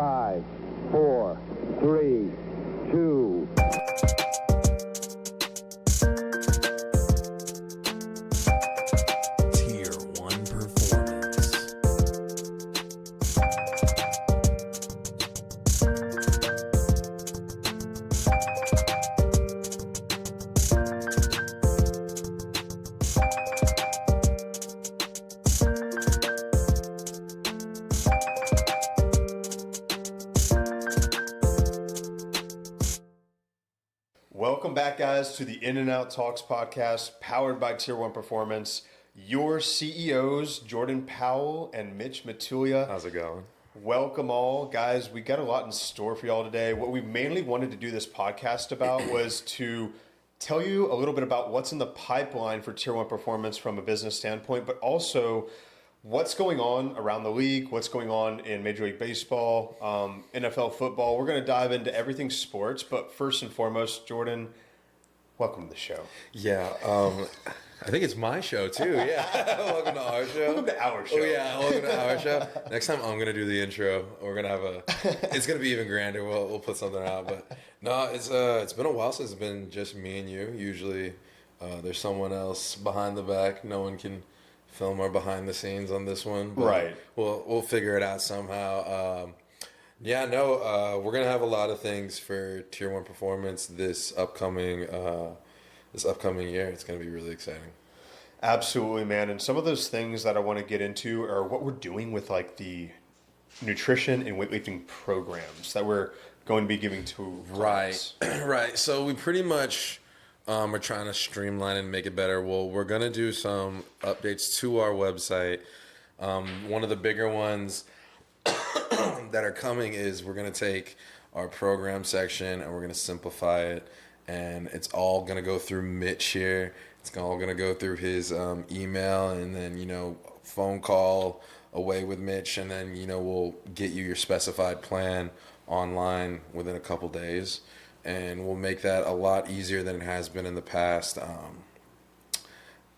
5, 4, 3, 2. Tier 1 performance. Welcome back, guys, to the In and Out Talks podcast, powered by Tier 1 Performance. Your CEOs, Jordan Powell and Mitch Matulia. How's it going? Welcome all. Guys, we got a lot in store for y'all today. What we mainly wanted to do this podcast about was to tell you a little bit about what's in the pipeline for Tier 1 Performance from a business standpoint, but also what's going on around the league, what's going on in Major League Baseball, NFL football. We're going to dive into everything sports, but first and foremost, Jordan, welcome to the show. Yeah, I think it's my show too. Yeah, welcome to our show. Welcome to our show. Oh yeah, welcome to our show. Next time I'm gonna do the intro. We're gonna have it's gonna be even grander. We'll put something out. But no, it's been a while since it's been just me and you. Usually, there's someone else behind the back. No one can film our behind the scenes on this one. But right. We'll figure it out somehow. We're gonna have a lot of things for Tier 1 Performance this upcoming year. It's gonna be really exciting. Absolutely, man. And some of those things that I want to get into are what we're doing with like the nutrition and weightlifting programs that we're going to be giving to clients. Right. So we pretty much are trying to streamline and make it better. Well, we're gonna do some updates to our website. One of the bigger ones that are coming is we're going to take our program section and we're going to simplify it, and it's all going to go through Mitch here. It's all going to go through his email, and then phone call away with Mitch, and then we'll get you your specified plan online within a couple days, and we'll make that a lot easier than it has been in the past.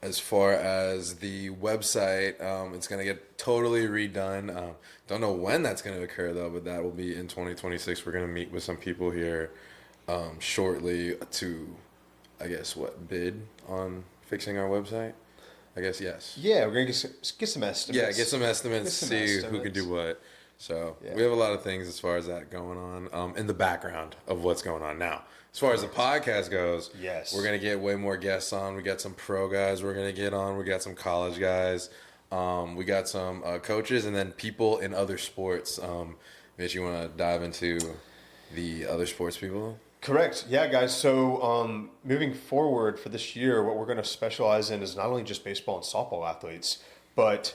As far as the website, it's going to get totally redone. Don't know when that's going to occur, though, but that will be in 2026. We're going to meet with some people here shortly to, bid on fixing our website? I guess, yes. Yeah, we're going to get some estimates. Yeah, get some estimates, see who can do what. So we have a lot of things as far as that going on in the background of what's going on now. As far as the podcast goes, yes, we're going to get way more guests on. We got some pro guys we're going to get on. We got some college guys. We got some coaches, and then people in other sports. Mitch, you want to dive into the other sports people? Correct. Yeah, guys. So moving forward for this year, what we're going to specialize in is not only just baseball and softball athletes, but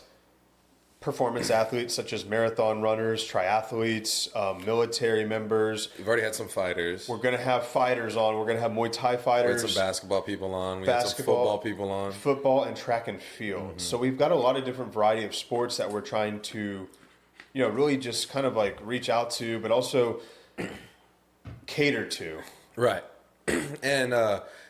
performance athletes such as marathon runners, triathletes, military members. We've already had some fighters. We're going to have fighters on. We're going to have Muay Thai fighters. We had some basketball people on. We had some football people on. Football and track and field. Mm-hmm. So we've got a lot of different variety of sports that we're trying to, really just kind of like reach out to, but also cater to. Right. And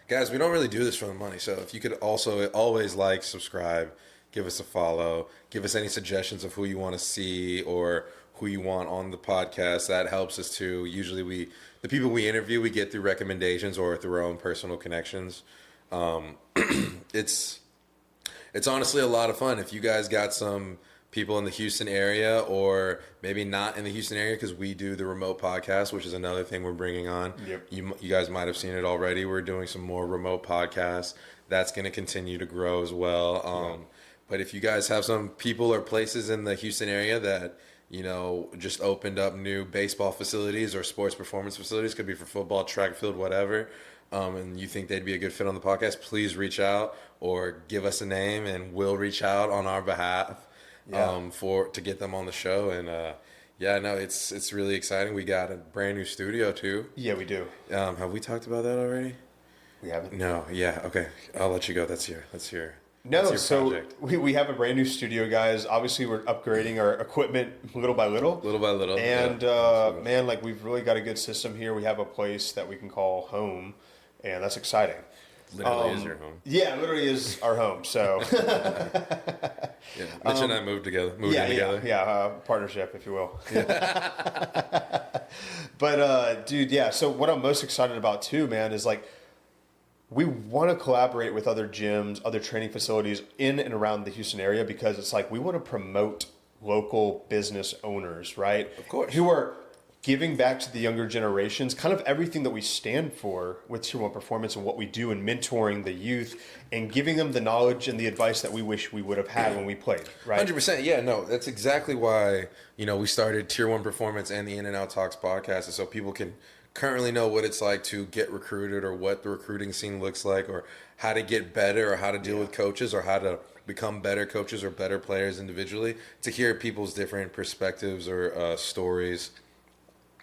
guys, we don't really do this for the money. So if you could also always subscribe, give us a follow, give us any suggestions of who you want to see or who you want on the podcast. That helps us too. Usually the people we interview, we get through recommendations or through our own personal connections. It's honestly a lot of fun. If you guys got some people in the Houston area, or maybe not in the Houston area, because we do the remote podcast, which is another thing we're bringing on. Yep. You guys might have seen it already. We're doing some more remote podcasts. That's going to continue to grow as well. But if you guys have some people or places in the Houston area that, just opened up new baseball facilities or sports performance facilities, could be for football, track field, whatever, and you think they'd be a good fit on the podcast, please reach out or give us a name and we'll reach out on our behalf to get them on the show. And it's really exciting. We got a brand new studio too. Yeah, we do. Have we talked about that already? We haven't. No. Yeah. Okay. I'll let you go. That's your No, so project. we have a brand new studio, guys. Obviously, we're upgrading our equipment little by little. And, we've really got a good system here. We have a place that we can call home, and that's exciting. Literally is your home. Yeah, literally is our home, so. Mitch and I moved in together. Yeah, partnership, if you will. But dude, yeah. So what I'm most excited about too, man, is like we want to collaborate with other gyms, other training facilities in and around the Houston area because it's like we want to promote local business owners, right? Of course. Who are giving back to the younger generations, kind of everything that we stand for with Tier 1 Performance and what we do in mentoring the youth and giving them the knowledge and the advice that we wish we would have had when we played, right? 100%. Yeah, no, that's exactly why, we started Tier 1 Performance and the In and Out Talks podcast is so people can currently know what it's like to get recruited or what the recruiting scene looks like or how to get better or how to deal with coaches or how to become better coaches or better players individually, to hear people's different perspectives or stories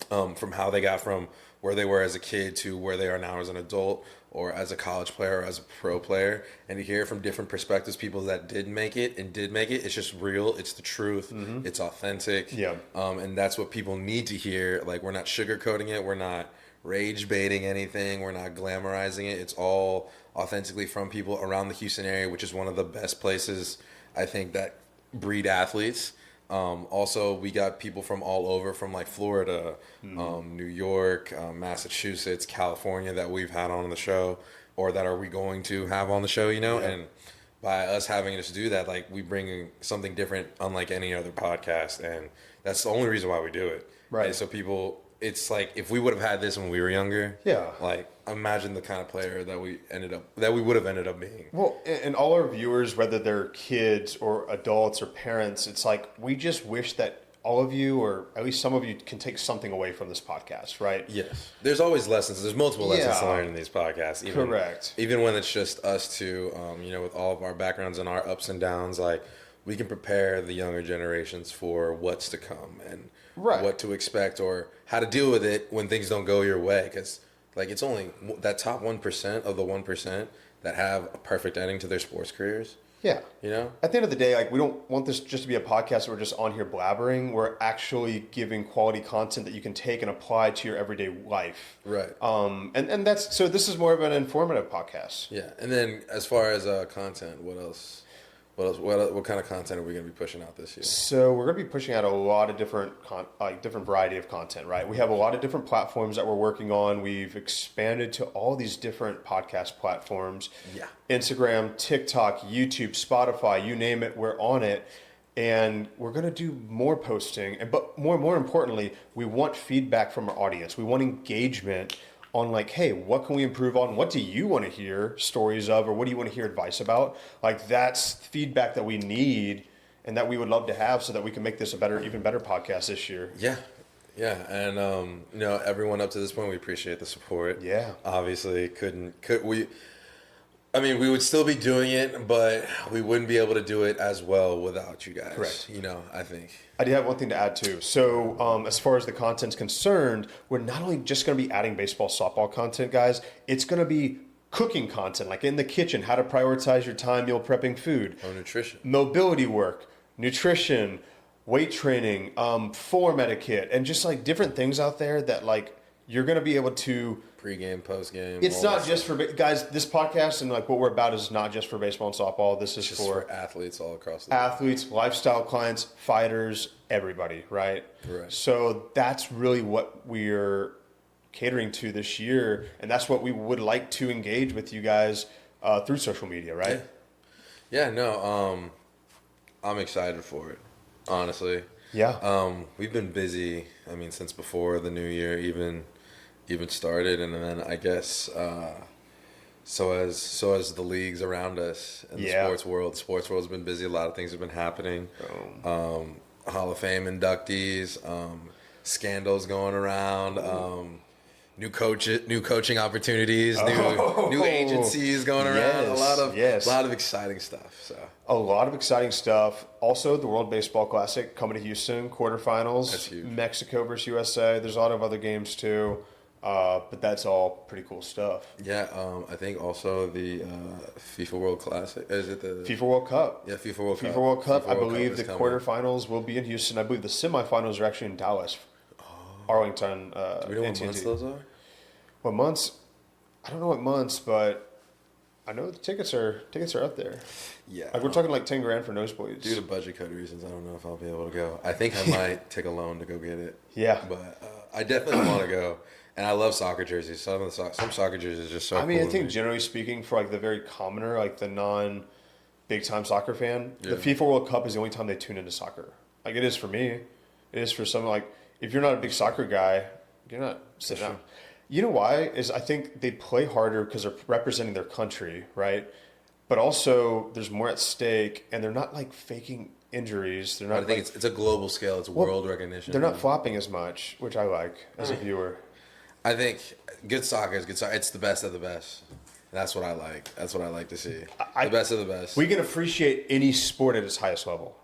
from how they got from where they were as a kid to where they are now as an adult or as a college player or as a pro player, and to hear from different perspectives, people that did make it. It's just real. It's the truth. It's authentic. Yeah. And that's what people need to hear. Like, we're not sugarcoating it. We're not rage baiting anything. We're not glamorizing it. It's all authentically from people around the Houston area, which is one of the best places, I think, that breed athletes. Also, we got people from all over, from like Florida, New York, Massachusetts, California that we've had on the show or that are we going to have on the show, and by us having us do that, like, we bring something different unlike any other podcast, and that's the only reason why we do it. Right. And so people, it's like, if we would have had this when we were younger, like, imagine the kind of player that we would have ended up being. Well, and all our viewers, whether they're kids or adults or parents, it's like we just wish that all of you, or at least some of you, can take something away from this podcast, right? Yes. There's always lessons. There's multiple lessons to learn in these podcasts. Correct. Even when it's just us two, with all of our backgrounds and our ups and downs, like, we can prepare the younger generations for what's to come and what to expect or how to deal with it when things don't go your way. Because, like, it's only that top 1% of the 1% that have a perfect ending to their sports careers. Yeah. At the end of the day, like, we don't want this just to be a podcast where we're just on here blabbering. We're actually giving quality content that you can take and apply to your everyday life. Right. And that's, so this is more of an informative podcast. Yeah. And then as far as content, what else? What kind of content are we going to be pushing out this year? So we're going to be pushing out a lot of different variety of content, right? We have a lot of different platforms that we're working on. We've expanded to all these different podcast platforms. Yeah. Instagram, TikTok, YouTube, Spotify, you name it, we're on it. And we're going to do more posting. But more importantly, we want feedback from our audience. We want engagement on, like, hey, what can we improve on? What do you want to hear stories of, or what do you want to hear advice about? Like, that's feedback that we need and that we would love to have so that we can make this even better podcast this year. Yeah. Yeah. And, everyone up to this point, we appreciate the support. Yeah. Obviously, we would still be doing it, but we wouldn't be able to do it as well without you guys. Correct. I think. I do have one thing to add too. So as far as the content's concerned, we're not only just going to be adding baseball, softball content, guys. It's going to be cooking content, like in the kitchen, how to prioritize your time meal prepping food. Oh, nutrition. Mobility work, nutrition, weight training, form etiquette, and just like different things out there that, like, you're going to be able to... Pre-game, post-game. It's not just for... Guys, this podcast and, like, what we're about is not just for baseball and softball. This is just for athletes all across the athletes, lifestyle clients, fighters, everybody, right? Right. So that's really what we're catering to this year, and that's what we would like to engage with you guys through social media, right? Yeah, no, I'm excited for it, honestly. Yeah. We've been busy, since before the new year even started, and then I guess so as the leagues around us and the sports world's been busy. A lot of things have been happening. Hall of Fame inductees, scandals going around, new coaching opportunities, new agencies going around. A lot of exciting stuff. So a lot of exciting stuff. Also, the World Baseball Classic coming to Houston, quarterfinals. That's huge. Mexico versus USA. There's a lot of other games too. But that's all pretty cool stuff. Yeah, I think also the FIFA World Classic. Is it the FIFA World Cup? Yeah, FIFA World Cup. FIFA World Cup. I World believe Cup the coming. quarterfinals will be in Houston. I believe the semifinals are actually in Dallas, Arlington. Do we know what months those are? What months? I don't know what months, but I know the tickets are up there. Yeah, like we're talking like $10,000 for nosebleeds. Due to budget cut reasons, I don't know if I'll be able to go. I think I might take a loan to go get it. Yeah, but I definitely want to go, and I love soccer jerseys. Some soccer jerseys are just so. I mean, cool I to think me. generally speaking, for like the very commoner, like the non big time soccer fan, Yeah. the FIFA World Cup is the only time they tune into soccer. Like it is for me. It is for someone like if you're not a big soccer guy, you're not sitting down. You know why? Is I think they play harder because they're representing their country, right? But also there's more at stake, and they're not like faking injuries. They're not. I think like, it's a global scale. It's world recognition. they're not flopping as much, which I like as a viewer. I think good soccer is good soccer. It's the best of the best. That's what I like. That's what I like to see. The best of the best. We can appreciate any sport at its highest level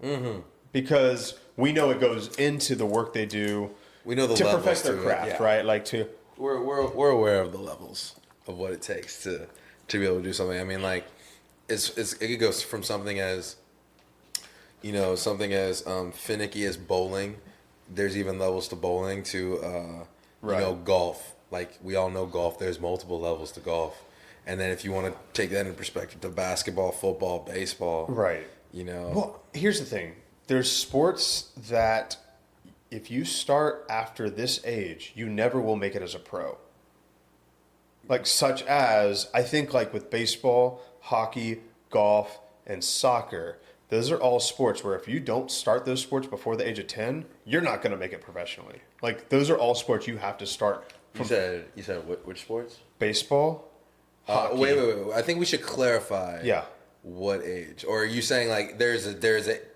because we know it goes into the work they do. We know the to levels perfect their to it, craft, yeah. right? Like to We're aware of the levels of what it takes to be able to do something. I mean, like it could go from something as something as finicky as bowling. There's even levels to bowling to golf. Like we all know golf. There's multiple levels to golf. And then if you want to take that in perspective to basketball, football, baseball, right. Well, here's the thing. There's sports that if you start after this age, you never will make it as a pro. Like such as I think like with baseball, hockey, golf, and soccer, those are all sports where if you don't start those sports before the age of 10, you're not going to make it professionally. Like those are all sports you have to start from. You said which sports? Baseball, hockey. Wait. I think we should clarify. Yeah. What age? Or are you saying like there's a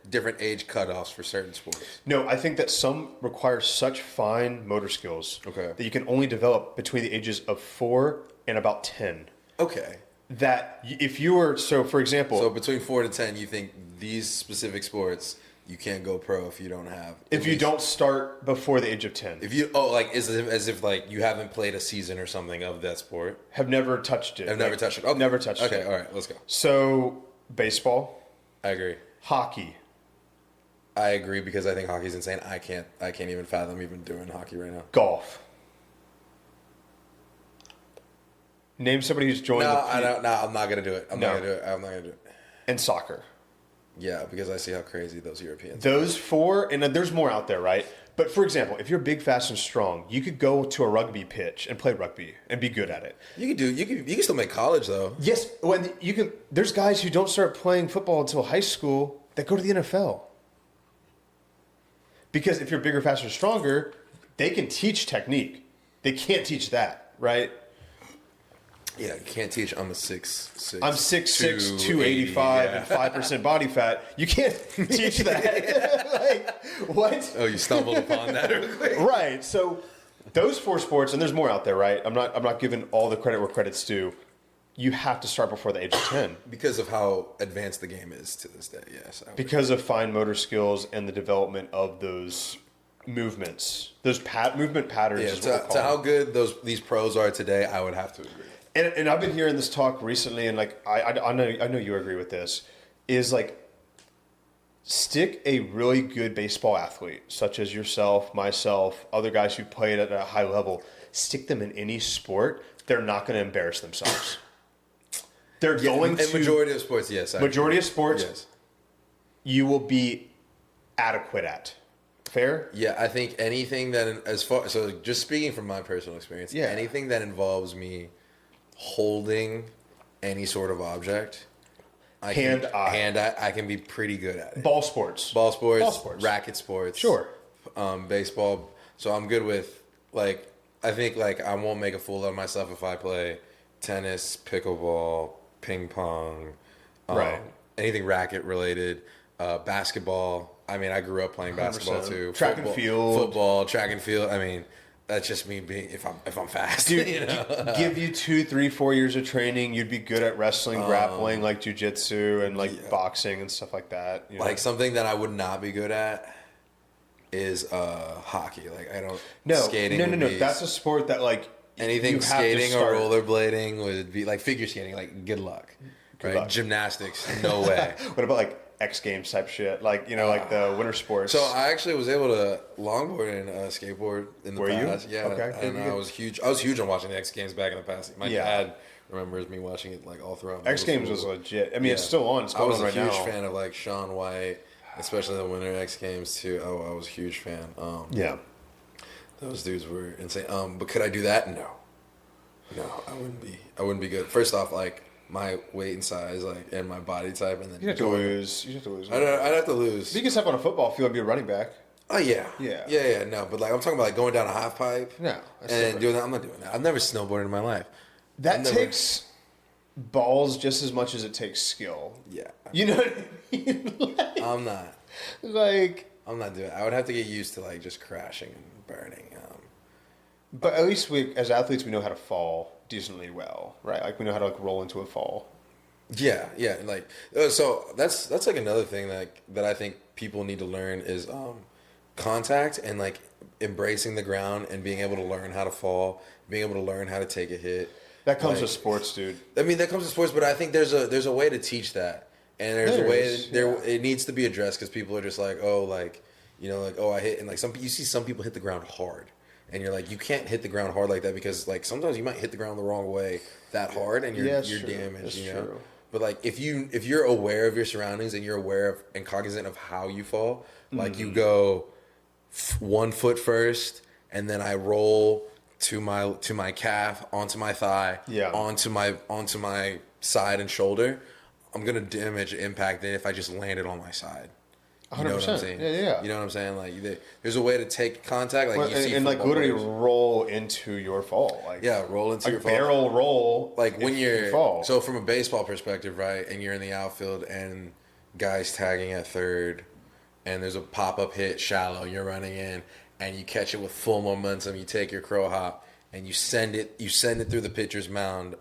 different age cutoffs for certain sports? No, I think that some require such fine motor skills Okay. that you can only develop between the ages of 4 and about 10. Okay. That if you were, so for example, So between 4 to 10, you think these specific sports you can't go pro if you don't have. if you don't start before the age of 10, If you as if like you haven't played a season or something of that sport. have never touched it. I've never touched it. Okay. Never touched it. Okay, all right, let's go. So baseball, I agree. hockey, I agree because I think hockey's insane. I can't even fathom even doing hockey right now. golf. Name somebody who's joined I'm not gonna do it. I'm No. not gonna do it. and soccer. Yeah, because I see how crazy those Europeans. Those four, and there's more out there, right? But for example, if you're big, fast, and strong, you could go to a rugby pitch and play rugby and be good at it. You can still make college though. Yes, when you can. There's guys who don't start playing football until high school that go to the NFL. Because if you're bigger, faster, stronger, they can teach technique. They can't teach that, right? Yeah, you can't teach. I'm a 6'6". I'm 6'6", 285, yeah. and 5% body fat. You can't teach that. Like, what? Oh, you stumbled upon that real quick. Right. So those four sports, and there's more out there, right? I'm not giving all the credit where credit's due. You have to start before the age of 10. Because of how advanced the game is to this day, yes. Because of fine motor skills and the development of those movements, those movement patterns. Yeah, is what we're to calling how them. good these pros are today, I would have to agree. And I've been hearing this talk recently, and like I know you agree with this, is like stick a really good baseball athlete, such as yourself, myself, other guys who played at a high level, stick them in any sport, they're not going to embarrass themselves. They're going to majority of sports, yes. majority of sports, yes. You will be adequate at. Fair? Yeah, I think anything so just speaking from my personal experience, Yeah. anything that involves me holding any sort of object, I can be pretty good at it. Ball sports, racket sports, Sure. Baseball. So I'm good with like I think like I won't make a fool of myself if I play tennis, pickleball, ping pong, Right. anything racket related, basketball. I mean, I grew up playing basketball 100%. too. Track and field. Football, track and field. I mean, that's just me being if I'm fast. Dude, you know? give you 2, 3, 4 years of training, you'd be good at wrestling, grappling, like jujitsu, and like boxing and stuff like that. You know? Like something that I would not be good at is hockey. Like I don't skating. No. Would be, That's a sport that like anything you have to skating or start. rollerblading would be like figure skating. Like good luck. Right? luck. Gymnastics, no way. What about like X Games type shit? Like like the winter sports. So I actually was able to longboard and skateboard in the Were you? past. Yeah, Okay. and Good. I was huge. I was huge on watching the X Games back in the past. My dad remembers me watching it like all throughout. X middle Games was school. legit. I mean, it's still on. It's I going was on a right huge now. fan of like Shaun White, especially the Winter X Games too. Oh, I was a huge fan. Yeah. Those dudes were insane. But could I do that? No, I wouldn't be. I wouldn't be good. First off, like my weight and size, like and my body type, and then You have to lose. You have to lose. I'd have to lose. You can step on a football field and be a running back. Oh yeah, Yeah. No, but like I'm talking about like going down a half pipe. No, that's and different. doing that. I'm not doing that. I've never snowboarded in my life. That takes balls just as much as it takes skill. Yeah, You know what I mean? I'm not. Like, I'm not doing it. I would have to get used to like just crashing and burning. but at least we, as athletes, we know how to fall decently well, right? Like we know how to like roll into a fall. Yeah. Like so that's like another thing that I think people need to learn is contact and like embracing the ground and being able to learn how to fall, being able to learn how to take a hit. That comes Like, with sports, dude. I mean, that comes to sports, but I think there's a way to teach that, and there's a way it needs to be addressed because people are just like, oh, like like oh, I hit, and like you see some people hit the ground hard, and you're like, you can't hit the ground hard like that because like sometimes you might hit the ground the wrong way that hard, and you're damaged, That's you know. true. But like if you're aware of your surroundings and you're aware of and cognizant of how you fall, like you go 1 foot first, and then I roll to my calf, onto my thigh, onto my side and shoulder, I'm gonna damage impact it if I just landed on my side. You know what I'm 100%. saying? Yeah. You know what I'm saying? Like there's a way to take contact, like Well, you see and like literally players. roll into your fall. Like Roll into your fall. barrel roll. Like when you you're fall. so from a baseball perspective, right? And you're in the outfield and guys tagging at third, and there's a pop up hit shallow. You're running in, and you catch it with full momentum. You take your crow hop and you send it through the pitcher's mound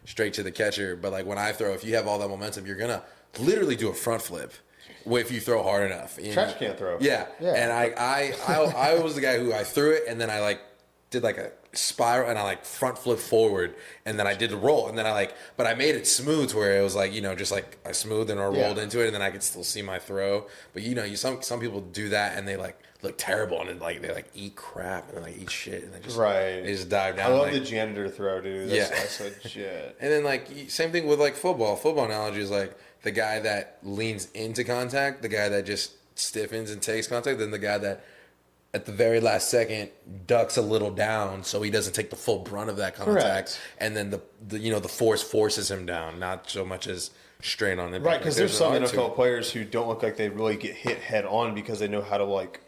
straight to the catcher. But like when I throw, if you have all that momentum, you're gonna literally do a front flip if you throw hard enough. Trash can throw. Yeah. And I was the guy who I threw it and then I like did like a spiral and I like front flip forward and then I did the roll and then but I made it smooth to where it was like, just like I smoothed and I rolled into it and then I could still see my throw. But some people do that and they like look terrible and then like they like eat crap and then like eat shit and they just dive down. I love the janitor throw, dude. That's legit. And then like same thing with like football. Football analogy is like the guy that leans into contact, the guy that just stiffens and takes contact, then the guy that at the very last second ducks a little down so he doesn't take the full brunt of that contact. Correct. And then the force forces him down, not so much as strain on him. Right, because there's some NFL players who don't look like they really get hit head on because they know how to like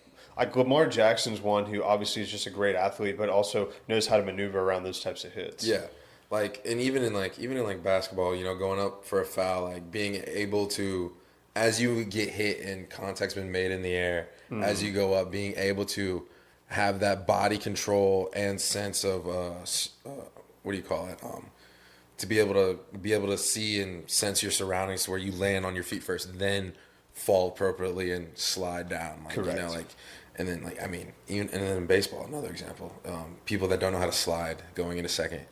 Lamar Jackson's one who obviously is just a great athlete, but also knows how to maneuver around those types of hits. Yeah. Like, and even in basketball, going up for a foul, like being able to, as you get hit and contact's been made in the air, as you go up, being able to have that body control and sense of, what do you call it? To be able to see and sense your surroundings where you land on your feet first, then fall appropriately and slide down. Like, Correct. and then even and then in baseball, another example, people that don't know how to slide going into second.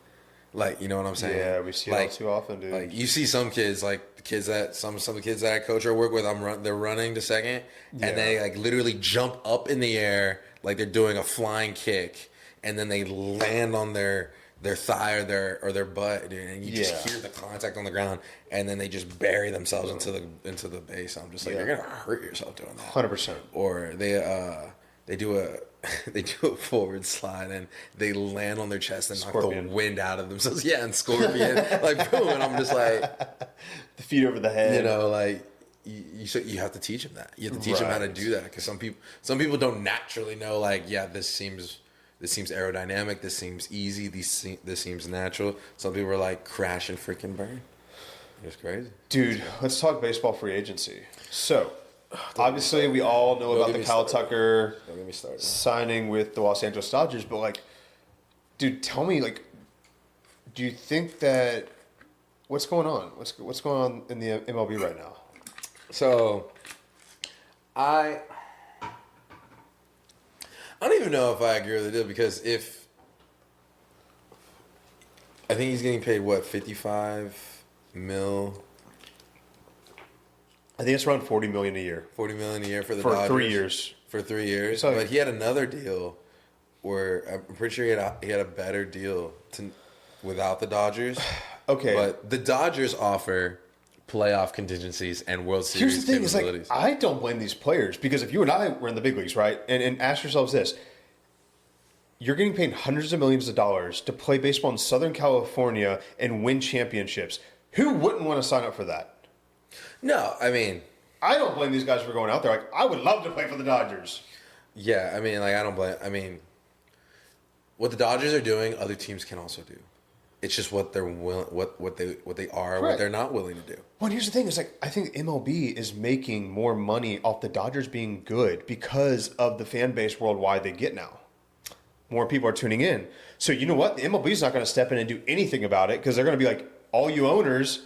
Like, you know what I'm saying? Yeah, we see it all too often, dude. Like, you see some kids, like the kids that some of the kids that I coach or work with, they're running to second, and they like literally jump up in the air like they're doing a flying kick, and then they land on their thigh or their butt, dude, and you just hear the contact on the ground, and then they just bury themselves into the base. I'm just like, you're gonna hurt yourself doing that. 100%. Or they do a forward slide and they land on their chest and knock the wind out of themselves. Yeah, and scorpion, like boom, and I'm just like, the feet over the head. Like you have to teach them that. You have to teach them how to do that because some people don't naturally know. Like, yeah, this seems aerodynamic. This seems easy. This seems natural. Some people are like crash and freaking burn. It's crazy, dude. Let's talk baseball free agency. So. Obviously, we all know about the Kyle Tucker signing with the Los Angeles Dodgers, but like, dude, tell me, like, do you think that what's going on? What's going on in the MLB right now? So, I don't even know if I agree with the deal because if I think he's getting paid what, $55 million. I think it's around $40 million a year. $40 million a year for the Dodgers. 3 years. For 3 years, So, but he had another deal where I'm pretty sure he had a better deal without the Dodgers. Okay, but the Dodgers offer playoff contingencies and World Series here's the thing: capabilities. is like I don't blame these players because if you and I were in the big leagues, right, and ask yourselves this: you're getting paid hundreds of millions of dollars to play baseball in Southern California and win championships. Who wouldn't want to sign up for that? No, I mean, I don't blame these guys for going out there. Like, I would love to play for the Dodgers. yeah, I mean, like, I don't blame. I mean, what the Dodgers are doing, other teams can also do. It's just what they're what they are, Right. what they're not willing to do. Well, and here's the thing: is like I think MLB is making more money off the Dodgers being good because of the fan base worldwide they get now. More people are tuning in. So you know what? The MLB is not going to step in and do anything about it because they're going to be like, all you owners,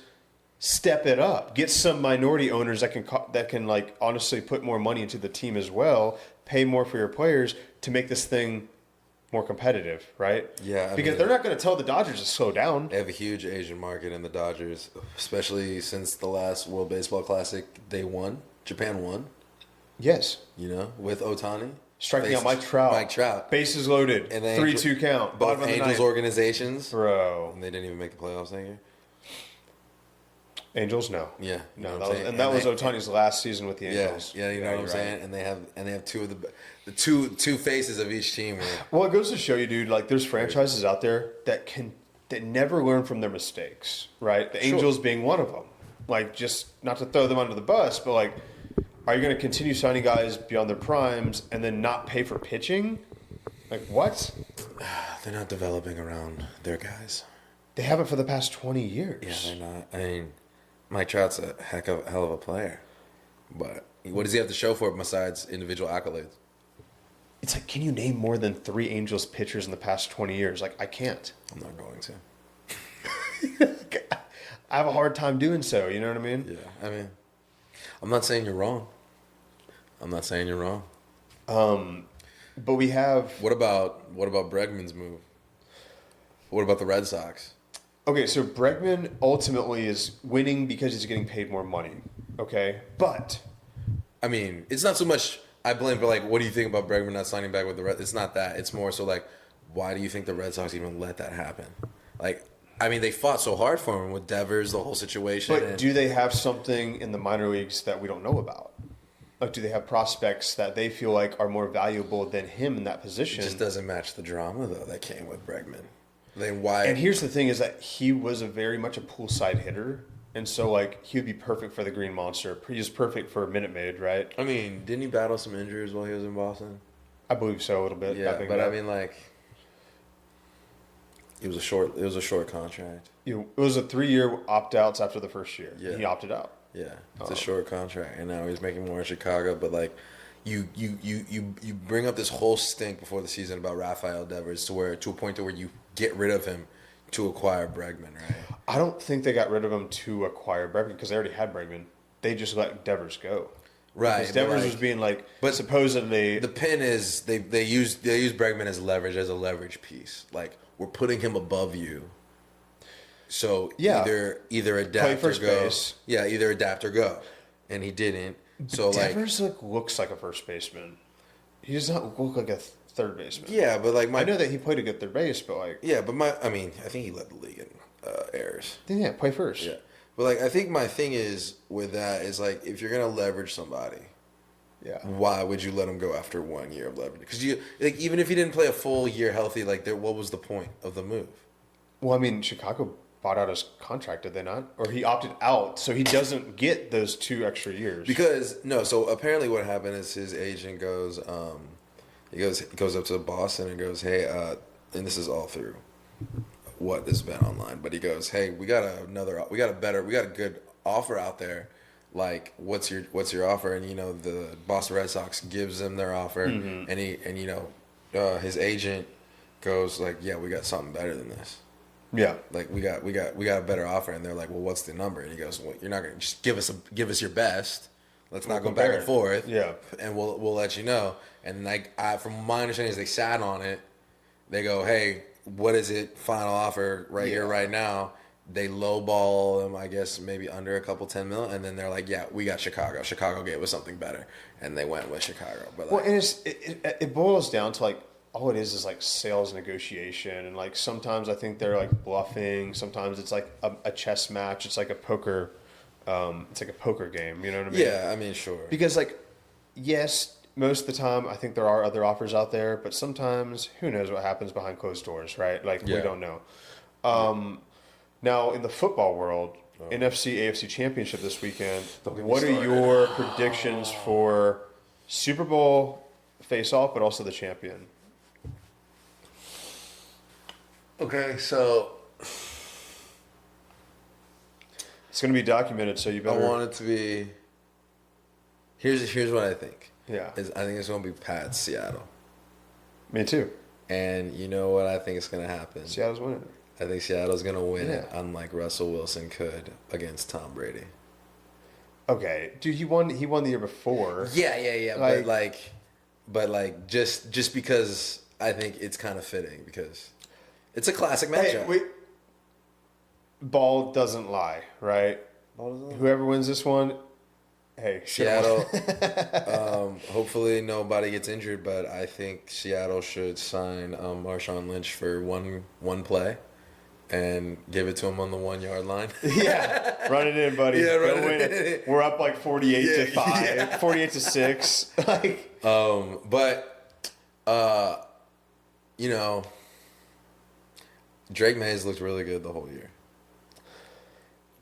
step it up. Get some minority owners that can like honestly put more money into the team as well. Pay more for your players to make this thing more competitive, right? Yeah, I because mean, they're not going to tell the Dodgers to slow down. They have a huge Asian market in the Dodgers, especially since the last World Baseball Classic they won. Japan won, Yes. you know, with Ohtani. Striking out Faces- Mike Trout. Bases loaded. And the 3-2 count. Both Bottom of the Angels ninth. organizations. Bro. And they didn't even make the playoffs that year. Angels, no. Yeah, you know No, what that I'm was, saying? and that And was they- Otani's last season with the Angels. Yeah, you know what I'm you're saying? right. And they have two of the two faces of each team. Well, it goes to show you, dude, like there's franchises out there that never learn from their mistakes, right? The Sure. Angels being one of them. Like, just not to throw them under the bus, but like, are you going to continue signing guys beyond their primes and then not pay for pitching? Like, what? They're not developing around their guys. They haven't for the past 20 years. Yeah, they're not. I mean, Mike Trout's a hell of a player, but what does he have to show for it besides individual accolades? It's like, can you name more than 3 Angels pitchers in the past 20 years? Like, I can't. I'm not going to. I have a hard time doing so. You know what I mean? Yeah, I mean, I'm not saying you're wrong. I'm not saying you're wrong. But we have. What about Bregman's move? What about the Red Sox? Okay, so Bregman ultimately is winning because he's getting paid more money. Okay, but I mean, it's not so much I blame for like, what do you think about Bregman not signing back with the Red? It's not that. It's more so like, why do you think the Red Sox even let that happen? Like, I mean, they fought so hard for him with Devers, the whole situation. but do they have something in the minor leagues that we don't know about? Like, do they have prospects that they feel like are more valuable than him in that It position? just doesn't match the drama though that came with Bregman. Then why? And here's the thing: is that he was very much a poolside hitter, and so like he would be perfect for the Green Monster. He was perfect for Minute Maid, right? I mean, didn't he battle some injuries while he was in Boston? I believe so a little bit. Yeah, but I mean, like, it was a short contract. it was a 3-year opt-outs after the first year. Yeah. He opted out. Yeah, it's a short contract, and now he's making more in Chicago. But like, you bring up this whole stink before the season about Rafael Devers to a point to where you get rid of him to acquire Bregman, right? I don't think they got rid of him to acquire Bregman because they already had Bregman. They just let Devers go. Right, Because but Devers like- was being like, but supposedly. The pin is they use Bregman as leverage, as a leverage piece. Like, we're putting him above you. So Yeah. either adapt Play or first go. base. Yeah, either adapt or go, and he didn't. So like, Devers looks like a first baseman. He does not look like a third baseman. yeah, but like I know that he played a good third base, but like, I mean, I think he led the league in errors. then yeah, play first. Yeah, but like, I think my thing is with that is like, if you're gonna leverage somebody, Yeah. why would you let him go after 1 year of leverage? Because you like, even if he didn't play a full year healthy, like, what was the point of the move? Well, I mean, Chicago bought out his contract, did they not? Or he opted out, so he doesn't get those 2 extra years. Because no, so apparently what happened is his agent goes, he goes up to Boston and goes, hey, and this is all through what has been online, but he goes, hey, we got a good offer out there. Like, what's your offer? And you know, the Boston Red Sox gives him their offer, and his agent goes like, yeah, we got something better than this. Yeah. Like, we got a better offer, and they're like, well, what's the number? And he goes, well, you're not gonna just give us your best. Let's not go back and forth. Yeah. And we'll let you know. And like, from my understanding is they sat on it. They go, hey, what is it? Final offer right here, right now. They lowball them, I guess, maybe under a couple 10 mil, and then they're like, yeah, we got Chicago. Chicago gave us something better, and they went with Chicago. But Well, like, and it boils down to like, all it is like sales negotiation, and like sometimes I think they're like bluffing. Sometimes it's like a chess match. It's like a poker. It's like a poker game. You know what I mean? yeah, I mean, sure. Because like, yes, most of the time, I think there are other offers out there, but sometimes who knows what happens behind closed doors, right? Like we Yeah. don't know. Now in the football world, NFC AFC Championship this weekend. Don't get me What are started. your predictions for Super Bowl face-off, but also the champion? Okay, so It's going to be documented, so you I better. want it to be. Here's what I think. Yeah, Is I think it's going to be Pats Seattle, me too. and you know what I think is going to happen. Seattle's winning. I think Seattle's going to win it, Yeah. unlike Russell Wilson could against Tom Brady. Okay, dude, he won. He won the year before. Yeah. Like- but just because I think it's kind of fitting because it's a classic matchup. Hey, wait. Ball doesn't lie, right? Whoever wins this one, hey, Seattle. Hopefully nobody gets injured, but I think Seattle should sign Marshawn Lynch for one play, and give it to him on the 1 yard line. Yeah, run it in, buddy. Yeah, Go run it win. in. We're up like 48 to Yeah, 5, yeah. 48 to 6. Like, You know, Drake Mays looked really good the whole year.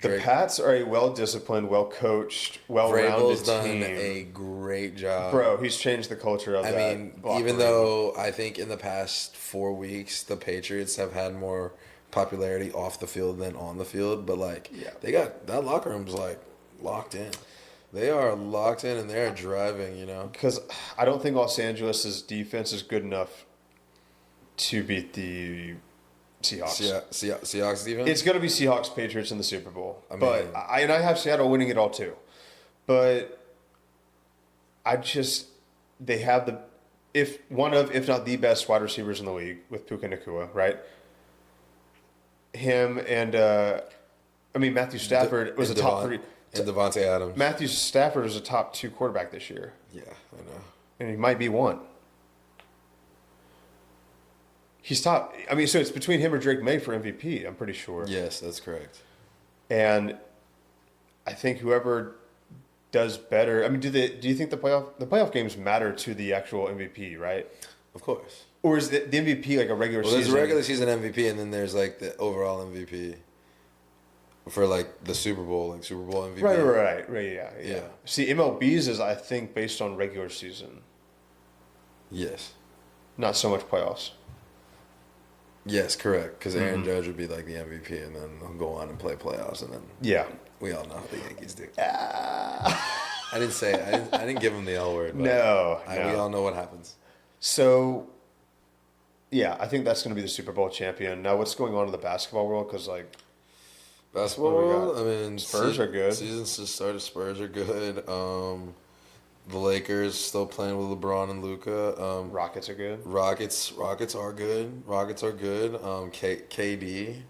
the Drake- Pats are a well-disciplined, well-coached, well-rounded Vrabel's done team. a great job. Bro, he's changed the culture of I that. mean, locker even room. though I think in the past 4 weeks the Patriots have had more popularity off the field than on the field, but like Yeah. they got that locker room's like locked in. They are locked in and they are driving. You know. Because I don't think Los Angeles' defense is good enough to beat the Seahawks. Seahawks defense. It's going to be Seahawks Patriots in the Super Bowl. I mean- but I have Seattle winning it all too. But they have if not the best wide receivers in the league with Puka Nacua, right? Him and Matthew Stafford was a top 3. And Devontae Adams. Matthew Stafford was a top 2 quarterback this year, Yeah, I know. and he might be 1. He's top. I mean, so it's between him or Drake May for MVP. I'm pretty sure. Yes, that's correct. And I think whoever does better. I mean, do you think the playoff games matter to the actual MVP, right? Of course. Or is the MVP like a regular Well, season? there's a regular season MVP, and then there's like the overall MVP for like the Super Bowl, like Super Bowl MVP. Right. Yeah. Yeah. See, MLB's is I think based on regular season, Yes. not so much playoffs. Yes, correct. Because Aaron Judge would be like the MVP, and then he'll go on and play playoffs, and then Yeah. we all know how the Yankees do. I didn't give him the L word. But No. We all know what happens. So, yeah, I think that's going to be the Super Bowl champion. Now, what's going on in the basketball world? Because like. Basketball What do we world, got? I mean, Spurs are good. Season's just started. Spurs are good. The Lakers still playing with LeBron and Luca. Rockets are good. Rockets are good. KD,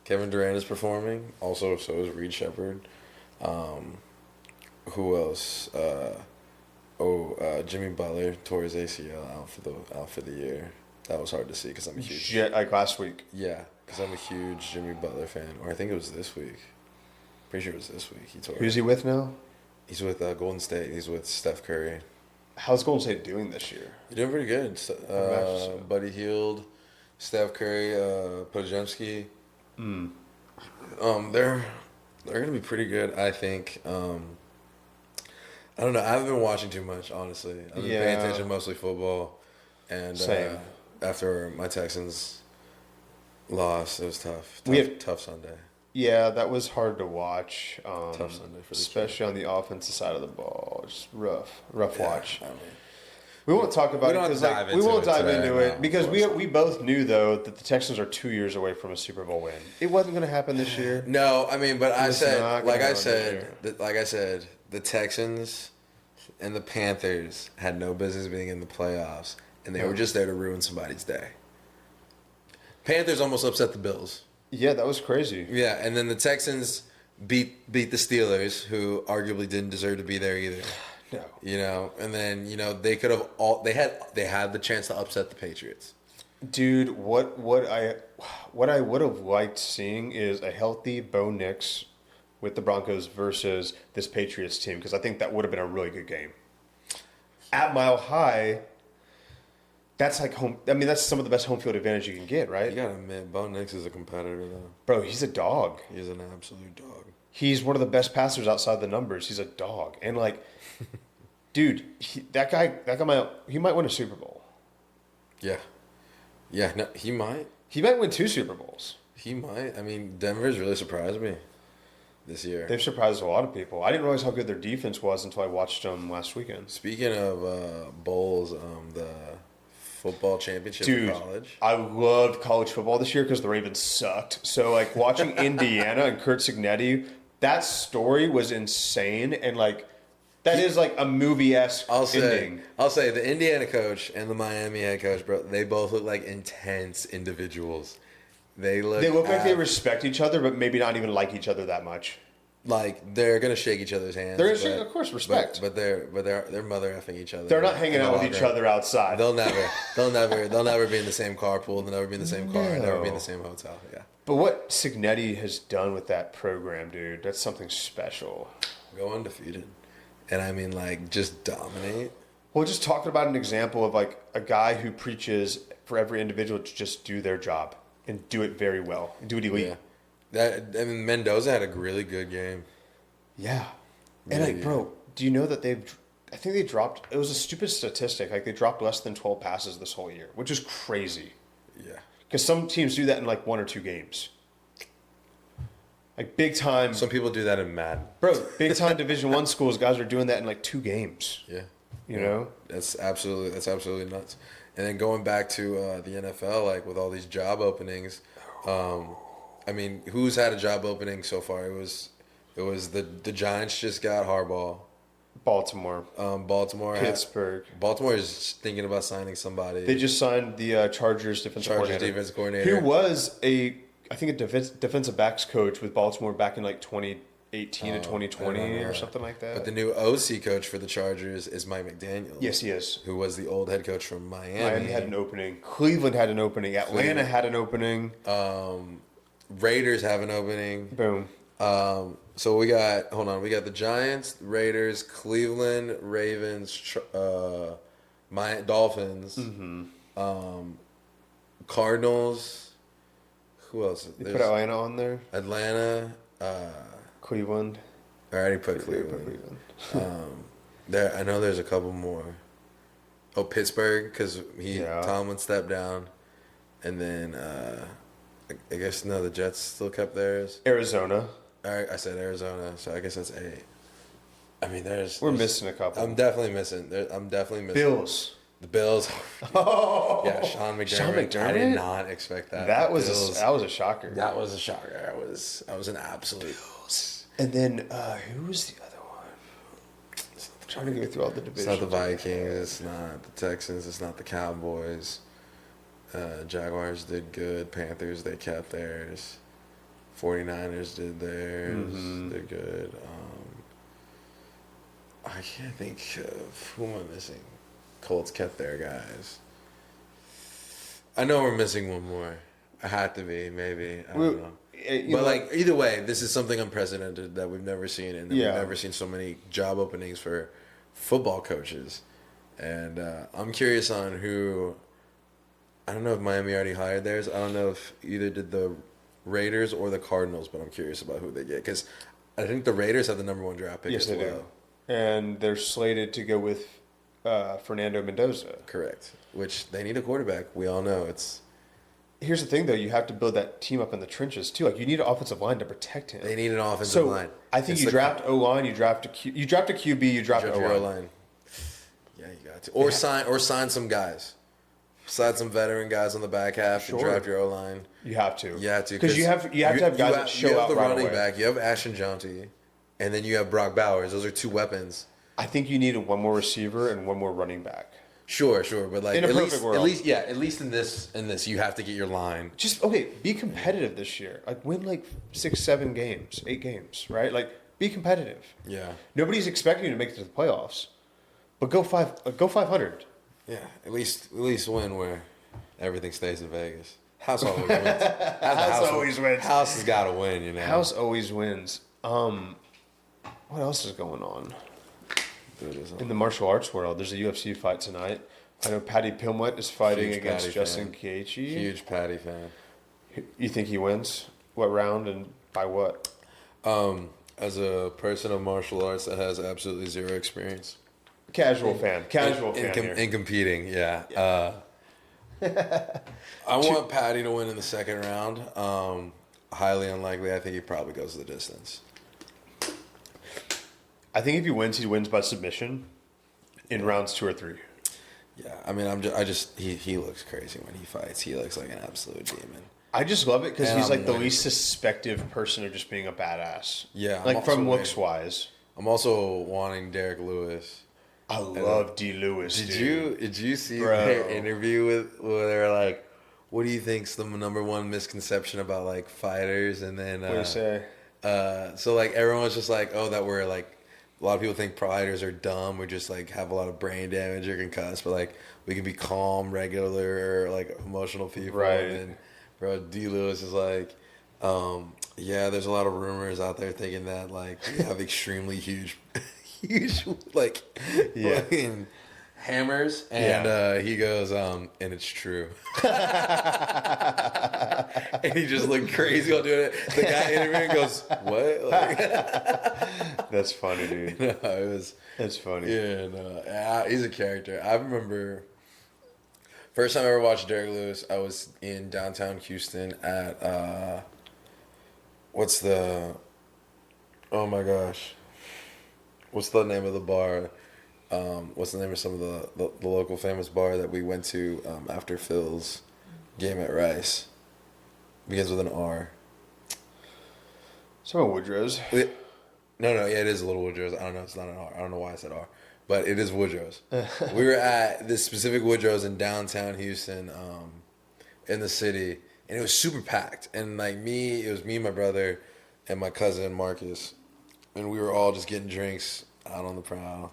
Kevin Durant is performing. Also, so is Reed Shepherd. Who else? Jimmy Butler tore his ACL out for the year. That was hard to see because I'm a huge Like last week. because I'm a huge Jimmy Butler fan. Or I think it was this week. Pretty sure it was this week. He tore. Who's he with now? He's with Golden State. He's with Steph Curry. How's Golden State doing this year? They're doing pretty good. imagine so. Buddy Hield, Steph Curry, Podziemski. They're gonna be pretty good, I think. I don't know. I haven't been watching too much, honestly. I've been paying Yeah. attention mostly football, and Same. after my Texans lost, it was tough. We have- Tough Sunday. Yeah, that was hard to watch. Tough Sunday for the especially on the offensive side of the ball. Just rough watch. I mean, We won't talk about We it don't because dive we into won't it dive today, into no, it of because course. we both knew though that the Texans are 2 years away from a Super Bowl win. It wasn't going to happen this year. no, I mean, but I It's said, not like gonna I happen said, this year. the Texans and the Panthers had no business being in the playoffs, and they were just there to ruin somebody's day. Panthers almost upset the Bills. Yeah, that was crazy. Yeah, and then the Texans beat the Steelers, who arguably didn't deserve to be there either. No. You know, and then they could have they had the chance to upset the Patriots. Dude, what I would have liked seeing is a healthy Bo Nix with the Broncos versus this Patriots team because I think that would have been a really good game. at Mile High, that's like home. I mean, that's some of the best home field advantage you can get, right? You gotta admit, Bo Nix is a competitor, though. Bro, he's a dog. He's an absolute dog. He's one of the best passers outside the numbers. He's a dog, and like, dude, that guy he might win a Super Bowl. Yeah. Yeah, no, he might. He might win 2 Super Bowls. He might. I mean, Denver's really surprised me this year. They've surprised a lot of people. I didn't realize how good their defense was until I watched them last weekend. Speaking of bowls, the football championship in college. I loved college football this year because the Ravens sucked. So, like, watching Indiana and Kurt Cignetti, that story was insane. And, like, that is like a movie-esque ending. I'll say the Indiana coach and the Miami head coach, bro, they both look like intense individuals. They look like they respect each other, but maybe not even like each other that much. Like they're gonna shake each other's hands. They're gonna shake, of course, respect. But they're mother effing each other. They're not hanging out with each other outside. They'll never be in the same carpool. They'll never be in the same car. They'll never be in the same hotel. Yeah. But what Cignetti has done with that program, dude, that's something special. Go undefeated. And I mean, like, just dominate. Well, just talking about an example of, like, a guy who preaches for every individual to just do their job and do it very well and do it elite. Yeah. Mendoza had a really good game. Yeah. And, like, bro, do you know that I think they dropped, it was a stupid statistic, like, they dropped less than 12 passes this whole year, which is crazy. Yeah. Because some teams do that in, like, 1 or 2 games. Like, big time. Some people do that in Madden. Bro, big time Division I schools, guys are doing that in, like, 2 games. Yeah. You know? That's absolutely nuts. And then going back to the NFL, like, with all these job openings, I mean, who's had a job opening so far? It was the Giants just got Harbaugh. Baltimore. Pittsburgh. Baltimore is thinking about signing somebody. They just signed the Chargers defensive coordinator. Who was a defensive backs coach with Baltimore back in like 2018 to 2020 or something like that. But the new OC coach for the Chargers is Mike McDaniel. Yes, he is. Who was the old head coach from Miami. Miami had an opening. Cleveland had an opening. Atlanta had an opening. Raiders have an opening. Boom. So we got the Giants, Raiders, Cleveland, Ravens, Dolphins, Cardinals. Who else? You put Atlanta on there? Atlanta. Cleveland. I already put Cleveland. I know there's a couple more. Oh, Pittsburgh, because Tomlin stepped down. And then I guess the Jets still kept theirs. Arizona. I said Arizona, so I guess that's 8. I mean, we're missing a couple. I'm definitely missing. Bills. The Bills. Oh, yeah, Sean McDermott. I did not expect that. That was a shocker. That was a shocker. I was an absolute. Bills. And then who was the other one? I'm trying to go through all the divisions. It's not the Vikings. It's not the Texans. It's not the Cowboys. Jaguars did good. Panthers, they kept theirs. 49ers did theirs. They're good. I can't think of who am I missing. Colts kept their guys. I know we're missing one more. I had to be, maybe. I don't know. But like either way, this is something unprecedented that we've never seen, and we've never seen so many job openings for football coaches. And I'm curious on who. I don't know if Miami already hired theirs. I don't know if either did the Raiders or the Cardinals, but I'm curious about who they get because I think the Raiders have the number 1 draft pick as well. Yes, they do. And they're slated to go with Fernando Mendoza. Correct. Which they need a quarterback. We all know it's. Here's the thing, though. You have to build that team up in the trenches too. Like you need an offensive line to protect him. They need an offensive line. I think you draft O line. You draft a QB. You draft O line. Yeah, you got to. Or sign some guys. Sign some veteran guys on the back half and draft your O line. You have to. You have to because you have to have guys that show out the right running away. back. You have Ashton Jonty, and then you have Brock Bowers. Those are 2 weapons. I think you need one more receiver and one more running back. Sure, but like in a perfect world. at least in this, you have to get your line. Just be competitive this year. Like win like 6, 7 games, 8 games, right? Like be competitive. Yeah. Nobody's expecting you to make it to the playoffs, but go 500. Yeah, at least win where everything stays in Vegas. House always wins. House always wins. House has got to win, House always wins. What else is going on? What is it? In the martial arts world, there's a UFC fight tonight. I know Paddy Pimblett is fighting Huge against Paddy Justin fan. Gaethje. Huge Patty fan. You think he wins? What round and by what? As a person of martial arts that has absolutely zero experience Casual fan here. in competing, yeah. I want Patty to win in the second round. Highly unlikely. I think he probably goes the distance. I think if he wins by submission in rounds 2 or 3. Yeah, I mean, he looks crazy when he fights. He looks like an absolute demon. I just love it because And he's I'm like the like- least suspective person of just being a badass. Yeah, I'm like also from like- looks wise. I'm also wanting Derek Lewis. I love D. Lewis. Did you see Bro. their interview where they're like, "What do you think's the number one misconception about like fighters?" And then What do you say? so like everyone was just like, "Oh, that we're like a lot of people think fighters are dumb or just like have a lot of brain damage or concussed, but like we can be calm, regular, like emotional people." Right. And then, bro, D. Lewis is like, yeah, there's a lot of rumors out there thinking that like we have extremely huge like Yeah. fucking hammers, and he goes, and it's true. And he just looked crazy while doing it. The guy interviewing goes, "What?" Like, That's funny, dude. no, it was. That's funny. Yeah, no, he's a character. I remember first time I ever watched Derek Lewis. I was in downtown Houston at oh my gosh, what's the name of the bar? What's the name of some of the local famous bar that we went to after Phil's game at Rice? Begins with an R. Some of Woodrow's. No, yeah, it is a Little Woodrow's. I don't know, it's not an R. I don't know why I said R, but it is Woodrow's. We were at this specific Woodrow's in downtown Houston, in the city, and it was super packed. And like it was me, my brother, and my cousin Marcus, and we were all just getting drinks out on the prowl.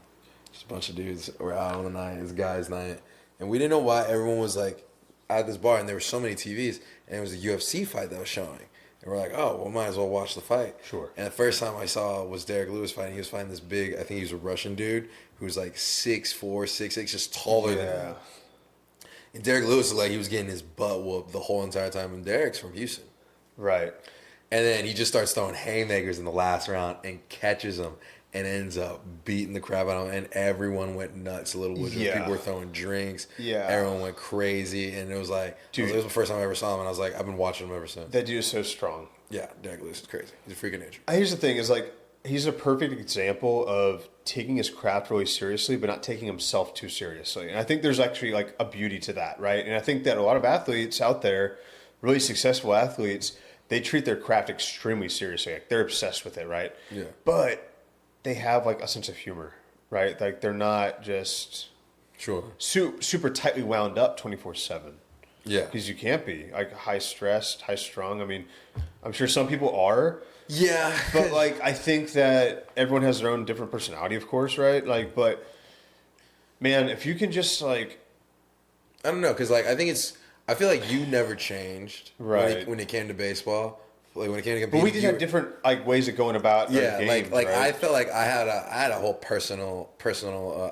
Just a bunch of dudes were out on the night. It was guys' night, and we didn't know why everyone was like at this bar, and there were so many TVs, and it was a UFC fight that was showing. And we're like, oh, well, might as well watch the fight. Sure. And the first time I saw was Derek Lewis fighting. He was fighting this big, I think he was a Russian dude who was like 6'4", 6'6", just taller than him. And Derek Lewis was like he was getting his butt whooped the whole entire time. And Derek's from Houston. Right. And then he just starts throwing haymakers in the last round and catches him and ends up beating the crap out of him. And everyone went nuts. Little Woodrow. Yeah. People were throwing drinks. Yeah. Everyone went crazy. And it was like, Dude. it was the first time I ever saw him. And I was like, I've been watching him ever since. That dude is so strong. Yeah, Derek Lewis is crazy. He's a freak of nature. Here's the thing: is like he's a perfect example of taking his craft really seriously, but not taking himself too seriously. And I think there's actually like a beauty to that, right? And I think that a lot of athletes out there, really successful athletes, they treat their craft extremely seriously. Like they're obsessed with it, right? Yeah. But they have like a sense of humor, right? Like they're not just Sure. super tightly wound up 24/7. Yeah. Because you can't be like high stressed, high strung. I mean, I'm sure some people are, Yeah. but like I think that everyone has their own different personality, of course, right? Like, but man, if you can just like, I don't know, because like I feel like you never changed Right. when it came to baseball. Like when it came to but competing, we just had different like ways of going about. our Yeah, games, like right? I felt like I had a whole personal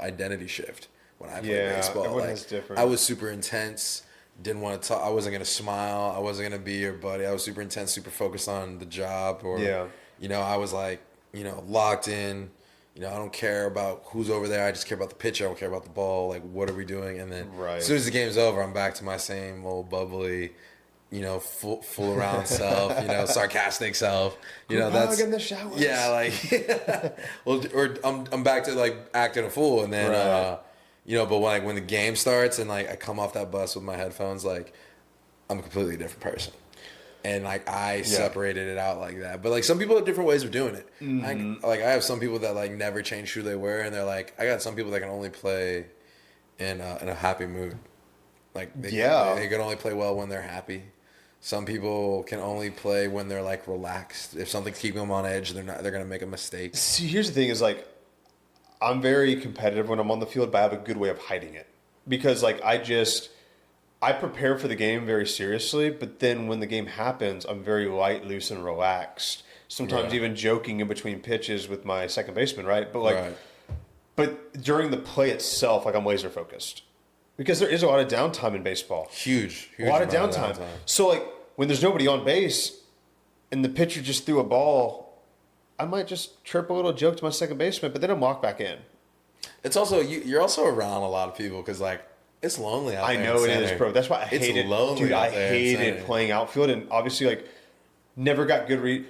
identity shift when I played Yeah, baseball. everyone Like, has different- I was super intense. Didn't want to talk. I wasn't gonna smile. I wasn't gonna be your buddy. I was super intense, super focused on the job. Or Yeah. I was like locked in. I don't care about who's over there. I just care about the pitcher. I don't care about the ball. Like, what are we doing? And then Right. as soon as the game's over, I'm back to my same old bubbly, fool around self. Sarcastic self. That's in the showers. yeah, like, well, or I'm back to like acting a fool, and then Right. but when the game starts and like I come off that bus with my headphones, like I'm a completely different person, and like I separated it out like that. But like some people have different ways of doing it. Mm-hmm. I have some people that like never change who they were, and they're like I got some people that can only play in a happy mood. Like they can only play well when they're happy. Some people can only play when they're like relaxed. If something's keeping them on edge, they're gonna make a mistake. See, here's the thing: is like I'm very competitive when I'm on the field, but I have a good way of hiding it because like I prepare for the game very seriously, but then when the game happens, I'm very light, loose, and relaxed. Sometimes Yeah. even joking in between pitches with my second baseman, right? But like Right. But during the play itself, like I'm laser focused because there is a lot of downtime in baseball. Huge A lot of downtime. So like when there's nobody on base and the pitcher just threw a ball, I might just chirp a little joke to my second baseman, but then I'm walk back in. It's also you're also around a lot of people because like it's lonely out there. I know it is, bro. That's why I hated. Lonely dude, I out there in hated center. playing outfield, and obviously like never got good read.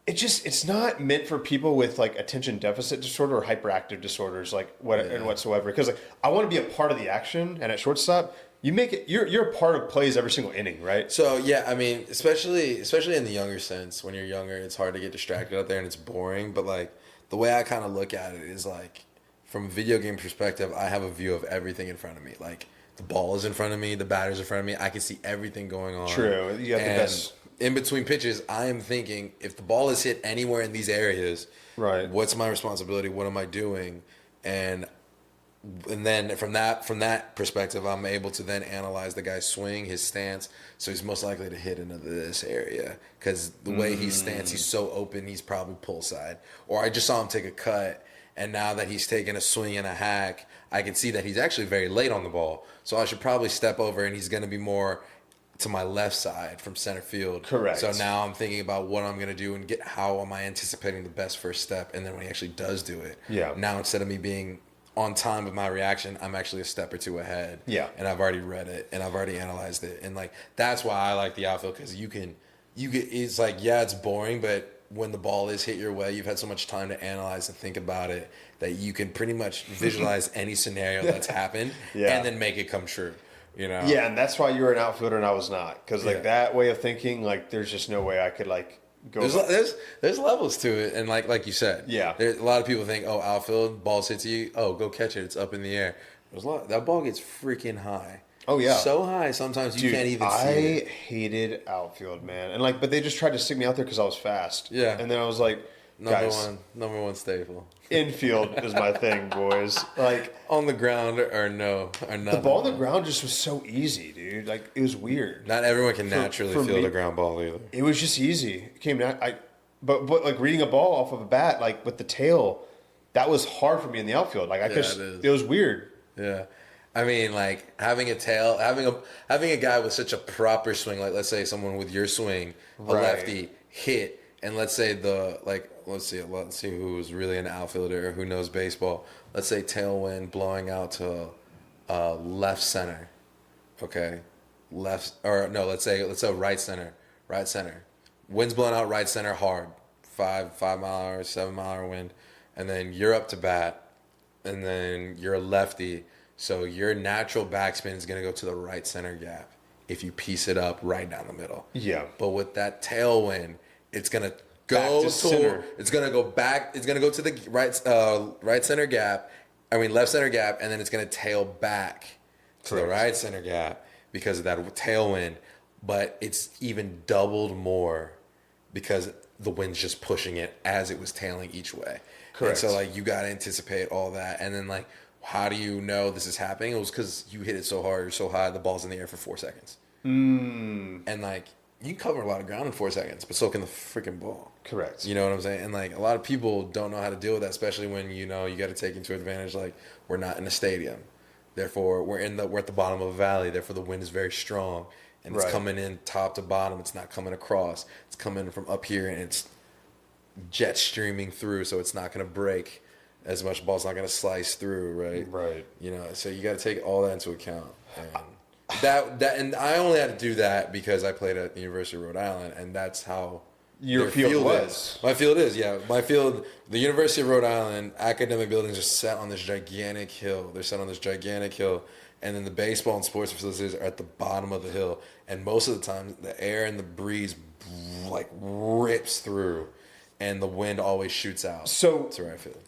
It's not meant for people with like attention deficit disorder or hyperactive disorders like and whatsoever. Because like I want to be a part of the action, and at shortstop, you make it. You're a part of plays every single inning, right? So yeah, I mean, especially in the younger sense, when you're younger, it's hard to get distracted out there and it's boring. But like the way I kind of look at it is like from a video game perspective, I have a view of everything in front of me. Like the ball is in front of me, the batter's in front of me. I can see everything going on. True. You have the best. In between pitches, I am thinking if the ball is hit anywhere in these areas, right? What's my responsibility? What am I doing? And then from that perspective, I'm able to then analyze the guy's swing, his stance. So he's most likely to hit into this area because the way he stands, he's so open. He's probably pull side. Or I just saw him take a cut, and now that he's taking a swing and a hack, I can see that he's actually very late on the ball. So I should probably step over, and he's going to be more to my left side from center field. Correct. So now I'm thinking about what I'm going to do and how am I anticipating the best first step. And then when he actually does do it, now instead of me being on time with my reaction, I'm actually a step or two ahead. Yeah. And I've already read it and I've already analyzed it. And like, that's why I like the outfield because it's like, yeah, it's boring, but when the ball is hit your way, you've had so much time to analyze and think about it that you can pretty much visualize any scenario that's happened and then make it come true. You know? Yeah, and that's why you were an outfielder and I was not. Because like that way of thinking, like there's just no way I could like go. There's levels to it, and like you said, there's a lot of people think, oh, outfield, balls hit you, oh, go catch it, it's up in the air. That ball gets freaking high. Oh yeah, so high sometimes you can't even see it. I hated outfield, man, and like, but they just tried to stick me out there because I was fast. Yeah, and then I was like, number one staple. Infield is my thing, boys. Like on the ground or nothing. The ball on the ground just was so easy, dude. Like it was weird. Not everyone can naturally field a ground ball either. It was just easy. It came down. But like reading a ball off of a bat, like with the tail, that was hard for me in the outfield. Like it was weird. Yeah. I mean, like having a tail, having a guy with such a proper swing, like let's say someone with your swing, a lefty hit, and let's say let's see who was really an outfielder or who knows baseball. Let's say tailwind blowing out to left center, okay, let's say right center. Wind's blowing out right center hard, 5 mile hour, 7 mile hour wind, and then you're up to bat, and then you're a lefty. So your natural backspin is going to go to the right center gap if you piece it up right down the middle. Yeah. But with that tailwind, it's going to go to center. It's going to go back. It's going to go to the left center gap, and then it's going to tail back to the right center gap because of that tailwind. But it's even doubled more because the wind's just pushing it as it was tailing each way. Correct. And so like you got to anticipate all that, and then like. How do you know this is happening? It was because you hit it so hard or so high, the ball's in the air for 4 seconds. And, like, you can cover a lot of ground in 4 seconds, but so can the freaking ball. Correct. You know what I'm saying? And, like, a lot of people don't know how to deal with that, especially when, you know, you got to take into advantage, like, we're not in a stadium. Therefore, we're at the bottom of a valley. Therefore, the wind is very strong. And it's coming in top to bottom. It's not coming across. It's coming from up here, and it's jet streaming through, so it's not going to break. As much ball's not going to slice through, right? Right. You know, so you got to take all that into account. And and I only had to do that because I played at the University of Rhode Island, and that's how your field was. My field is, yeah. My field, the University of Rhode Island academic buildings are set on this gigantic hill. They're set on this gigantic hill, and then the baseball and sports facilities are at the bottom of the hill. And most of the time, the air and the breeze like rips through, and the wind always shoots out. So that's where I feel.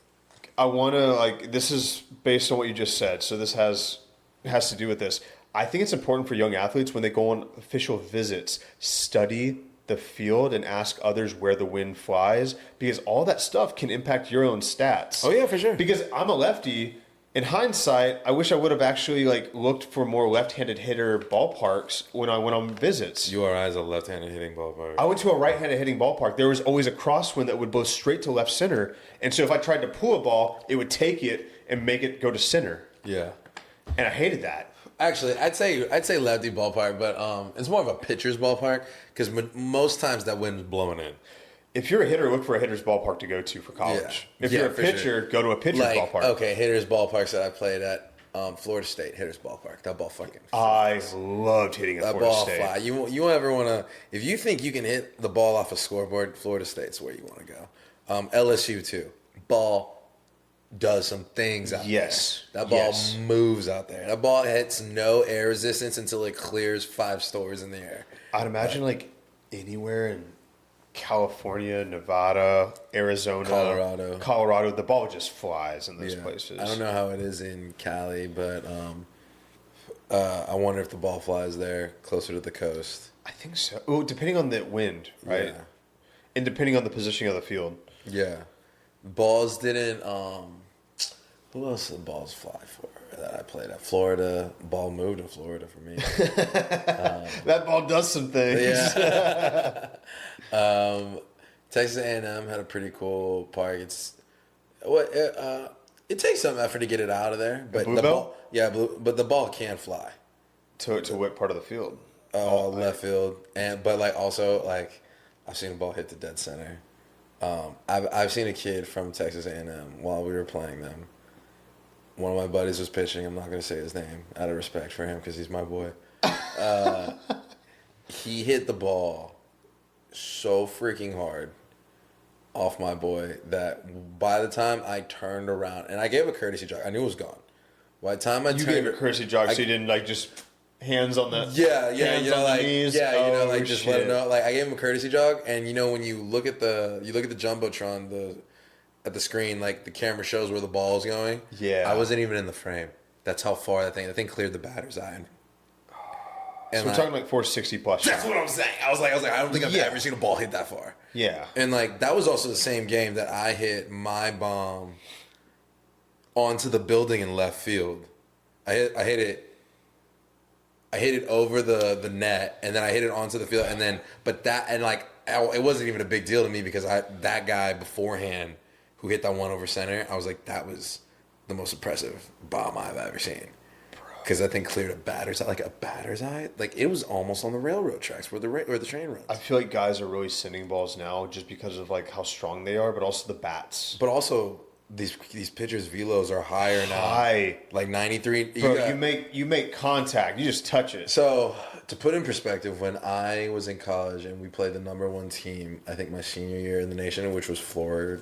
I want to, this is based on what you just said, so this has to do with this. I think it's important for young athletes when they go on official visits, study the field and ask others where the wind flies, because all that stuff can impact your own stats. Oh, yeah, for sure. Because I'm a lefty. In hindsight, I wish I would have actually looked for more left-handed hitter ballparks when I went on visits. URI is a left-handed hitting ballpark. I went to a right-handed hitting ballpark. There was always a crosswind that would blow straight to left center, and so if I tried to pull a ball, it would take it and make it go to center. Yeah. And I hated that. Actually, I'd say lefty ballpark, but it's more of a pitcher's ballpark because most times that wind's blowing in. If you're a hitter, look for a hitter's ballpark to go to for college. Yeah. If you're a for pitcher, sure. go to a pitcher's ballpark. Okay, hitter's ballparks that I played at Florida State, hitter's ballpark. That ball fucking I loved hitting at that Florida ball State. fly. You ever want to, if you think you can hit the ball off a scoreboard, Florida State's where you want to go. LSU too. Ball does some things out there. That ball moves out there. That ball hits no air resistance until it clears 5 stories in the air. I'd imagine like anywhere in California, Nevada, Arizona, Colorado, the ball just flies in those places. I don't know how it is in Cali, but I wonder if the ball flies there closer to the coast. I think so. Oh, depending on the wind, right? Yeah. And depending on the positioning of the field. Yeah. Balls didn't. Who else did the balls fly for that I played at? Florida. Ball moved in Florida for me. That ball does some things. Yeah. Texas A&M had a pretty cool park. It takes some effort to get it out of there, but Blue Bell? but the ball can fly To what part of the field? left field, but also I've seen a ball hit the dead center. I've seen a kid from Texas A&M while we were playing them. One of my buddies was pitching. I'm not going to say his name out of respect for him because he's my boy. He hit the ball so freaking hard off my boy that by the time I turned around, and I gave a courtesy jog. I knew it was gone. By the time You gave a courtesy jog, so you didn't just hands on the hands on the knees. Just let him know. I gave him a courtesy jog, and when you look at the jumbotron, at the screen, the camera shows where the ball is going. Yeah, I wasn't even in the frame. That's how far that thing cleared the batter's eye. And so we're talking 460 plus. That's what I'm saying. I was like, I don't think I've ever seen a ball hit that far. Yeah, and that was also the same game that I hit my bomb onto the building in left field. I hit it over the net, and then I hit it onto the field, and then it wasn't even a big deal to me because that guy beforehand who hit that one over center, I was like, that was the most impressive bomb I've ever seen. Because that thing cleared a batter's eye. It was almost on the railroad tracks where the train runs. I feel like guys are really sending balls now just because of how strong they are, but also the bats. But also these pitchers' velos are higher now. High. 93. Bro, you make contact. You just touch it. So to put in perspective, when I was in college and we played the number 1 team, I think my senior year in the nation, which was Florida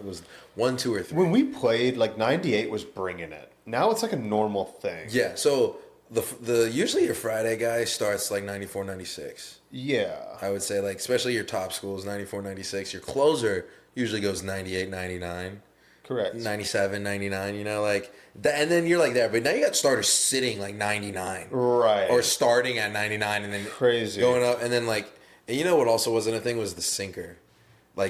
was 1, 2, or 3. When we played, 98 was bringing it. Now it's a normal thing. Yeah. So the usually your Friday guy starts 94, 96. Yeah. I would say especially your top schools 94, 96. Your closer usually goes 98, 99. Correct. 97, 99. That, and then you're there. But now you got starters sitting 99. Right. Or starting at 99 and then crazy going up and then and what also wasn't a thing was the sinker.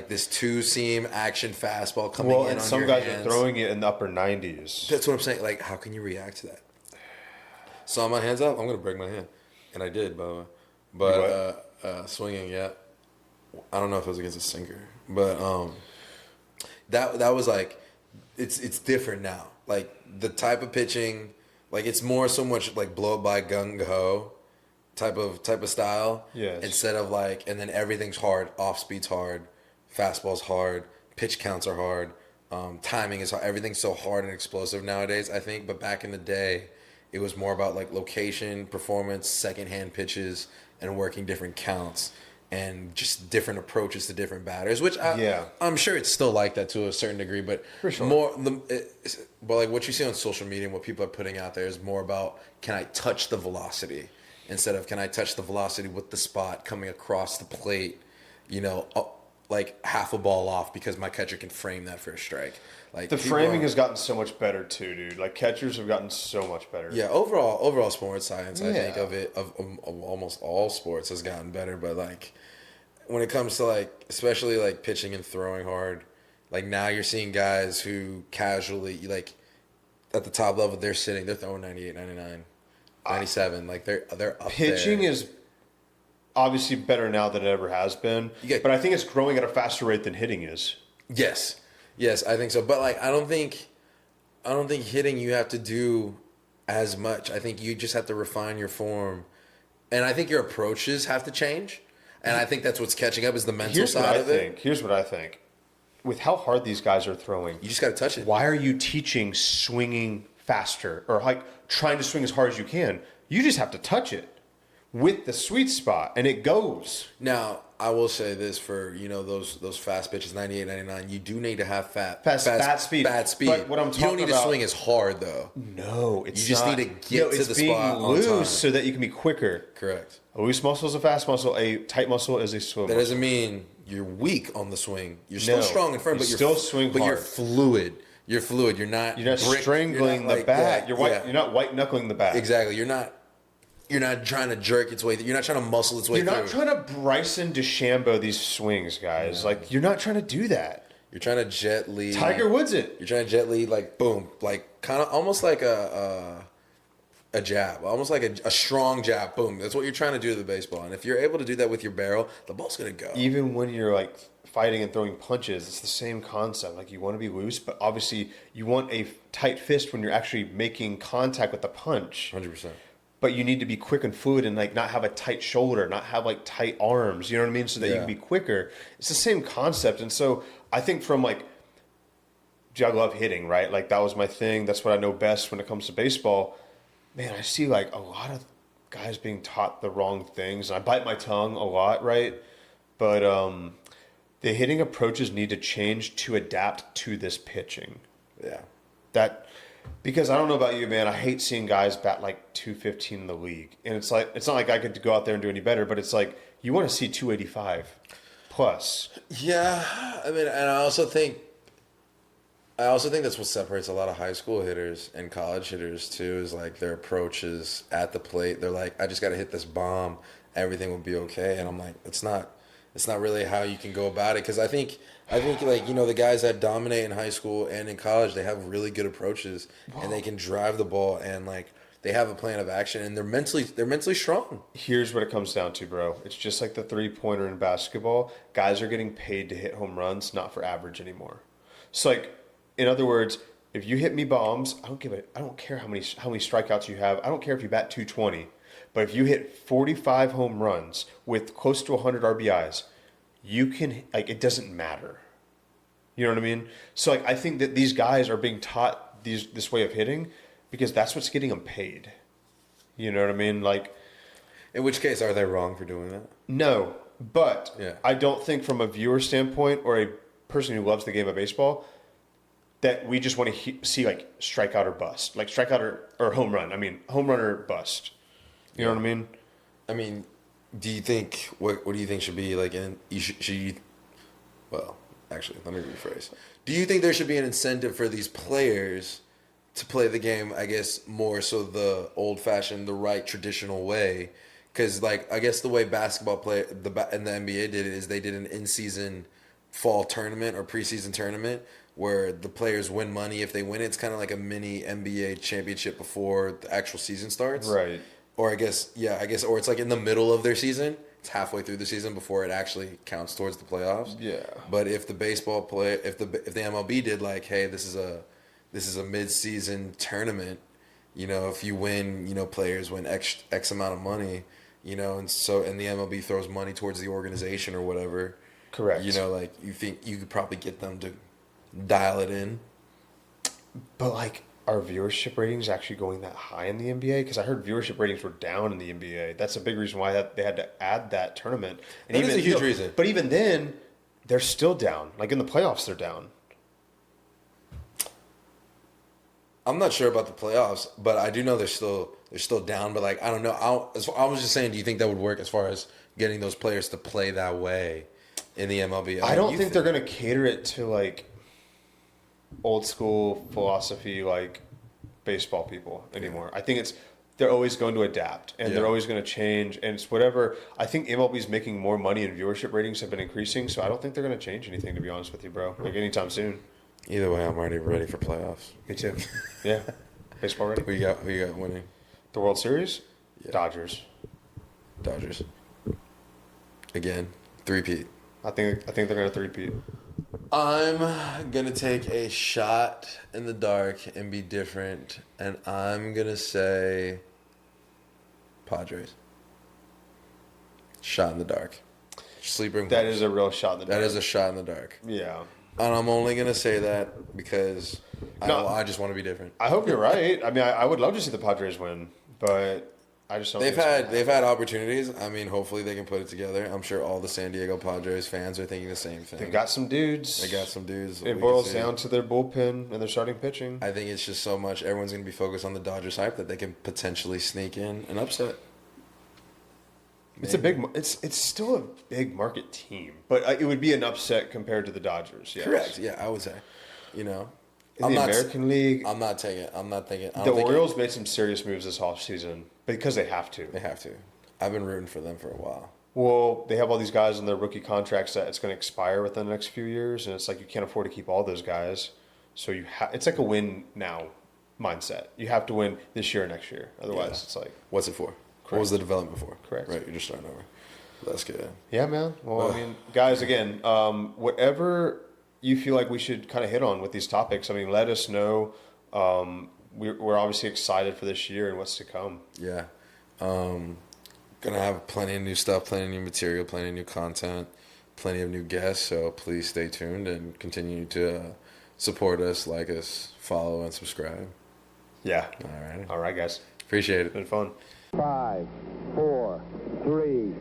This 2-seam action fastball coming in on your hands. Some guys are throwing it in the upper 90s. That's what I'm saying. How can you react to that? Saw my hands up. I'm gonna break my hand, and I did, by the way. But swinging, yeah. I don't know if it was against a sinker, but that was it's different now. The type of pitching, it's more so much blow up by gung ho type of style. Yes. Instead of and then everything's hard, off speed's hard. Fastball's hard. Pitch counts are hard. Timing is hard. Everything's so hard and explosive nowadays, I think. But back in the day, it was more about location, performance, secondhand pitches, and working different counts and just different approaches to different batters. Which I'm sure it's still like that to a certain degree, but for sure. But what you see on social media and what people are putting out there is more about can I touch the velocity instead of can I touch the velocity with the spot coming across the plate, half a ball off because my catcher can frame that for a strike. The framing has gotten so much better too, dude. Catchers have gotten so much better. Yeah, overall sports science, I think of almost all sports has gotten better. But when it comes to especially pitching and throwing hard, now you're seeing guys who casually at the top level they're throwing 98, 99, 97. They're up pitching there. Is obviously better now than it ever has been. But I think it's growing at a faster rate than hitting is. Yes, I think so. But I don't think I don't think hitting you have to do as much. I think you just have to refine your form, and I think your approaches have to change. And I think that's what's catching up is the mental side of it. Here's what I think. With how hard these guys are throwing, You just got to touch it. why are you teaching swinging faster or like trying to swing as hard as you can? You just have to touch it with the sweet spot, and it goes. Now, I will say this for, those fast pitches, 98, 99, you do need to have fat speed. But what I'm you don't talking need about- to swing as hard, though. No, it's You just not. need to get to it's the being spot on loose time. so that you can be quicker. Correct. A loose muscle is a fast muscle. A tight muscle is a slow That muscle. doesn't mean you're weak on the swing. You're still No, strong and firm, you but still swing But you're hard. fluid. You're fluid. You're not strangling the bat. You're not white knuckling the bat. Exactly. You're not trying to jerk its way through. You're not trying to muscle its way You're through. not trying to Bryson DeChambeau these swings, guys. Like, you're not trying to do that. You're trying to jet lead. Tiger Woods it. You're trying to jet lead, like, boom. Like, kind of almost like a jab. Almost like a strong jab. Boom. That's what you're trying to do to the baseball. And if you're able to do that with your barrel, the ball's going to go. Even when you're, like, fighting and throwing punches, it's the same concept. Like, you want to be loose, but obviously you want a tight fist when you're actually making contact with the punch. 100%. But you need to be quick and fluid and like not have a tight shoulder, not have like tight arms, you know what I mean? So that you can be quicker. It's the same concept. And so I think from like, I love hitting, right? Like that was my thing. That's what I know best when it comes to baseball. Man, I see like a lot of guys being taught the wrong things. And I bite my tongue a lot, right? But the hitting approaches need to change to adapt to this pitching. Yeah. Because I don't know about you, man. I hate seeing guys bat like 215 in the league, and it's like it's not like I could go out there and do any better. But it's like you want to see 285 plus. Yeah, I mean, and I also think that's what separates a lot of high school hitters and college hitters too. Is like their approaches at the plate. They're like, I just got to hit this bomb, everything will be okay. And I'm like, it's not really how you can go about it. Because I think like the guys that dominate in high school and in college, they have really good approaches and they can drive the ball and like they have a plan of action and they're mentally strong. Here's what it comes down to, bro. It's just like the 3-pointer in basketball. Guys are getting paid to hit home runs, not for average anymore. So like, in other words, if you hit me bombs, I don't care how many strikeouts you have. I don't care if you bat 220. But if you hit 45 home runs with close to 100 RBIs, you can, like, it doesn't matter. You know what I mean? So, like, I think that these guys are being taught this way of hitting because that's what's getting them paid. You know what I mean? Like, in which case, are they wrong for doing that? No, but Yeah. I don't think from a viewer standpoint or a person who loves the game of baseball that we just want to see, like, strikeout or bust. Like, strikeout or home run. I mean, home run or bust. You know what I mean? I mean, do you think what do you think should be like well, actually, let me rephrase. Do you think there should be an incentive for these players to play the game, I guess, more so the old-fashioned, the right traditional way? Cuz like I guess the way basketball play and the NBA did it is they did an in-season fall tournament or preseason tournament where the players win money if they win it. It's kind of like a mini NBA championship before the actual season starts. Right. Or or it's like in the middle of their season. It's halfway through the season before it actually counts towards the playoffs. Yeah. But if the baseball if the MLB did like, hey, this is a mid-season tournament, if you win, players win X amount of money, and the MLB throws money towards the organization or whatever. Correct. Like you think you could probably get them to dial it in. But, like, are viewership ratings actually going that high in the NBA? Because I heard viewership ratings were down in the NBA. That's a big reason why they had to add that tournament. And That is a huge reason. But even then, they're still down. Like, in the playoffs, they're down. I'm not sure about the playoffs, but I do know they're still down. But like I don't know. I was just saying, do you think that would work as far as getting those players to play that way in the MLB? I don't think they're going to cater it to, like, old school philosophy, like, baseball people anymore. I think they're always going to adapt and they're always going to change, and it's whatever. I think MLB's making more money and viewership ratings have been increasing, so I don't think they're going to change anything, to be honest with you, bro. Like, anytime soon. Either way, I'm already ready for playoffs. Me too. Yeah. Baseball ready? Who you got winning? The World Series? Yeah. Dodgers. Again, three-peat. I think they're going to three-peat. I'm gonna take a shot in the dark and be different, and I'm gonna say Padres. Shot in the dark. Sleeping. That is a real shot in the dark. That is a shot in the dark. Yeah. And I'm only gonna say that because No. I just want to be different. I hope you're right. I mean, I would love to see the Padres win, but I just don't. They've think it's gonna they've had opportunities. I mean, hopefully they can put it together. I'm sure all the San Diego Padres fans are thinking the same thing. They've got some dudes. They got some dudes. It boils down to their bullpen and their starting pitching. I think it's just so much. Everyone's going to be focused on the Dodgers hype that they can potentially sneak in an upset. It's a big. It's still a big market team, but it would be an upset compared to the Dodgers. Yes. Correct. Yeah, I would say. You know, In the American League, I'm not thinking. the Orioles made some serious moves this offseason because they have to. They have to. I've been rooting for them for a while. Well, they have all these guys on their rookie contracts that it's going to expire within the next few years, and it's like you can't afford to keep all those guys. So it's like a win now mindset. You have to win this year or next year. Otherwise, It's like What's it for? What was the development for? Correct. Right, you're just starting over. That's good. yeah, man. Well, I mean, guys, again, whatever you feel like we should kind of hit on with these topics, I mean, let us know. We're obviously excited for this year and what's to come. Yeah. Gonna have plenty of new stuff, plenty of new material, plenty of new content, plenty of new guests. So please stay tuned and continue to support us, like us, follow, and subscribe. Yeah. All right. All right, guys. Appreciate it. It's been fun. 5, 4, 3,